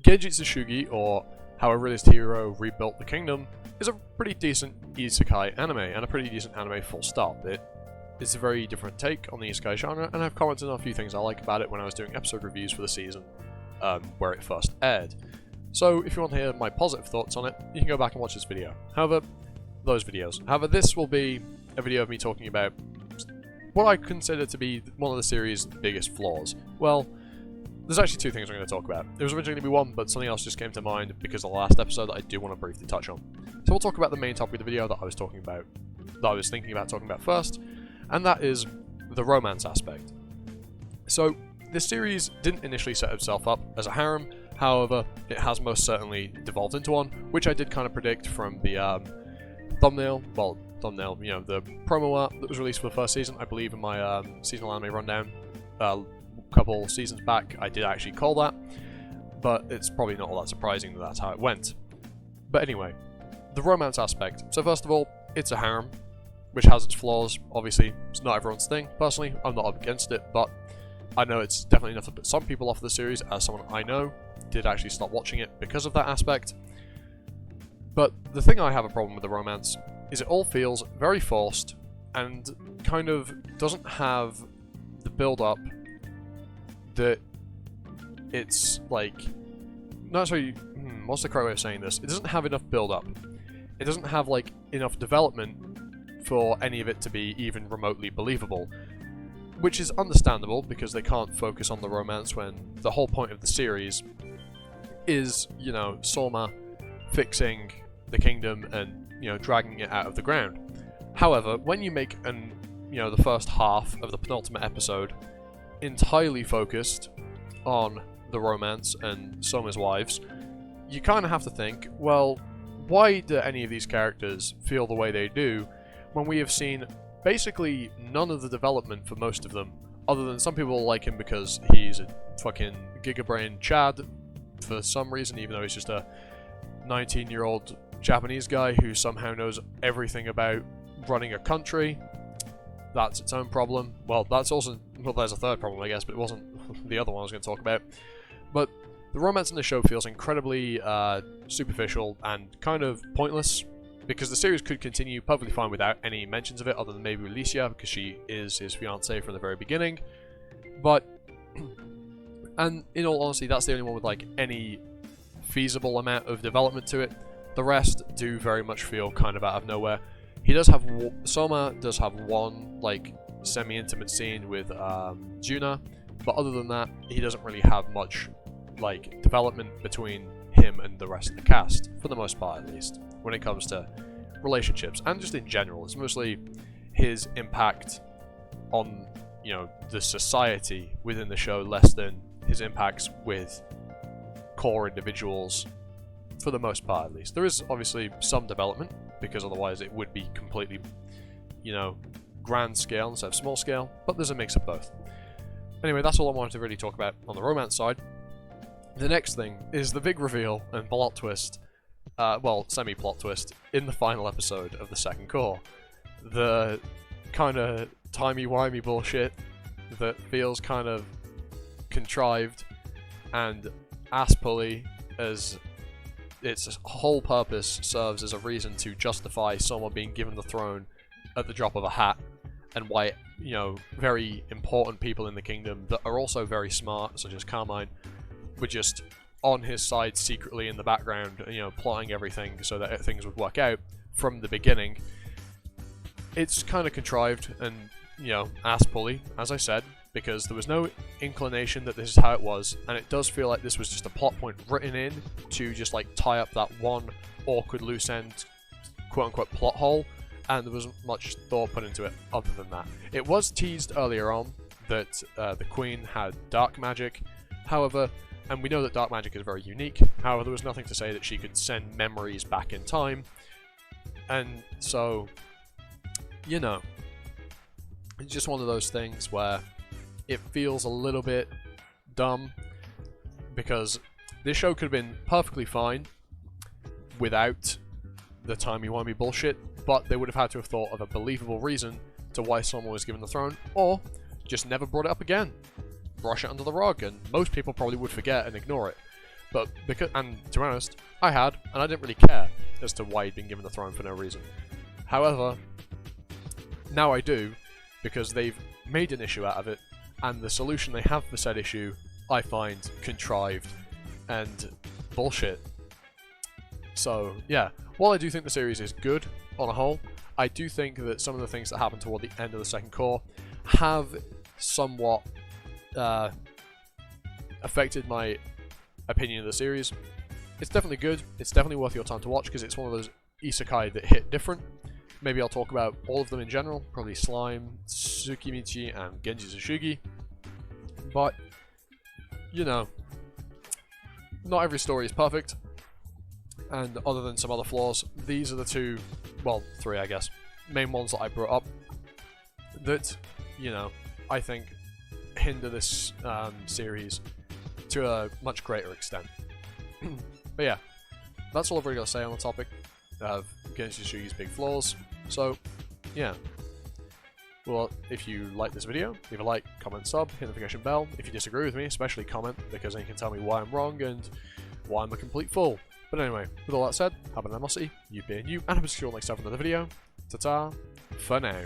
Genjitsu Shugi, or How a Realist Hero Rebuilt the Kingdom, is a pretty decent isekai anime, and a pretty decent anime full stop. It is a very different take on the isekai genre, and I've commented on a few things I like about it when I was doing episode reviews for the season where it first aired. So if you want to hear my positive thoughts on it, you can go back and watch this video. However, this will be a video of me talking about what I consider to be one of the series' biggest flaws. Well, there's actually two things I'm going to talk about. There was originally going to be one, but something else just came to mind because of the last episode that I do want to briefly touch on. So we'll talk about the main topic of the video that I was thinking about talking about first, and that is the romance aspect. So, this series didn't initially set itself up as a harem, however, it has most certainly devolved into one, which I did kind of predict from the thumbnail, you know, the promo art that was released for the first season. I believe in my seasonal anime rundown a couple seasons back, I did actually call that, but it's probably not all that surprising that that's how it went. But anyway, the romance aspect. So first of all, it's a harem, which has its flaws. Obviously, it's not everyone's thing. Personally, I'm not up against it, but I know it's definitely enough to put some people off the series, as someone I know did actually stop watching it because of that aspect. But the thing I have a problem with the romance is it all feels very forced and kind of doesn't have the build-up that it's like... Not so what's the correct way of saying this? It doesn't have enough build-up. It doesn't have like enough development for any of it to be even remotely believable. Which is understandable because they can't focus on the romance when the whole point of the series is, you know, Soma fixing the kingdom and, you know, dragging it out of the ground. However, when you make the first half of the penultimate episode entirely focused on the romance and Soma's wives, you kind of have to think, well, why do any of these characters feel the way they do when we have seen basically none of the development for most of them, other than some people like him because he's a fucking gigabrain Chad for some reason, even though he's just a 19-year-old Japanese guy who somehow knows everything about running a country. That's its own problem. Well, that's also... Well, there's a third problem, I guess, but it wasn't the other one I was going to talk about. But the romance in the show feels incredibly superficial and kind of pointless, because the series could continue perfectly fine without any mentions of it, other than maybe Alicia, because she is his fiancée from the very beginning. But... and in all honesty, that's the only one with like any feasible amount of development to it. The rest do very much feel kind of out of nowhere. Soma does have one like semi-intimate scene with Juna, but other than that, he doesn't really have much like development between him and the rest of the cast, for the most part at least, when it comes to relationships and just in general. It's mostly his impact on, you know, the society within the show, less than his impacts with core individuals, for the most part at least. There is obviously some development, because otherwise it would be completely, you know, grand scale instead of small scale, but there's a mix of both. Anyway, that's all I wanted to really talk about on the romance side. The next thing is the big reveal and plot twist, well, semi-plot twist, in the final episode of the second core. The kind of timey-wimey bullshit that feels kind of contrived and ass-pully, as its whole purpose serves as a reason to justify someone being given the throne at the drop of a hat, and why, you know, very important people in the kingdom that are also very smart, such as Carmine, were just on his side secretly in the background, you know, plotting everything so that things would work out from the beginning. It's kind of contrived and, you know, ass-pully, as I said, because there was no inclination that this is how it was, and it does feel like this was just a plot point written in to just like tie up that one awkward loose end quote-unquote plot hole, and there wasn't much thought put into it other than that. It was teased earlier on that the Queen had dark magic, however, and we know that dark magic is very unique, however there was nothing to say that she could send memories back in time, and so, you know, it's just one of those things where it feels a little bit dumb, because this show could have been perfectly fine without the timey-wimey bullshit, but they would have had to have thought of a believable reason to why someone was given the throne, or just never brought it up again. Brush it under the rug, and most people probably would forget and ignore it. But because, and to be honest, I had, and I didn't really care as to why he'd been given the throne for no reason. However, now I do, because they've made an issue out of it, and the solution they have for said issue I find contrived and bullshit. So yeah, while I do think the series is good on a whole, I do think that some of the things that happen toward the end of the second core have somewhat affected my opinion of the series. It's definitely good, it's definitely worth your time to watch because it's one of those isekai that hit different. Maybe I'll talk about all of them in general, probably Slime, Tsukimichi, and Genjitsu Shugi. But, you know, not every story is perfect, and other than some other flaws, these are the two, well, three I guess, main ones that I brought up that, you know, I think hinder this series to a much greater extent. But yeah, that's all I've really got to say on the topic of Genjitsu Shugi's big flaws. So, yeah. Well, if you like this video, leave a like, comment, sub, hit the notification bell. If you disagree with me, especially comment, because then you can tell me why I'm wrong and why I'm a complete fool. But anyway, with all that said, have an animosity, you being you, and I'll see you all next time for another video. Ta-ta, for now.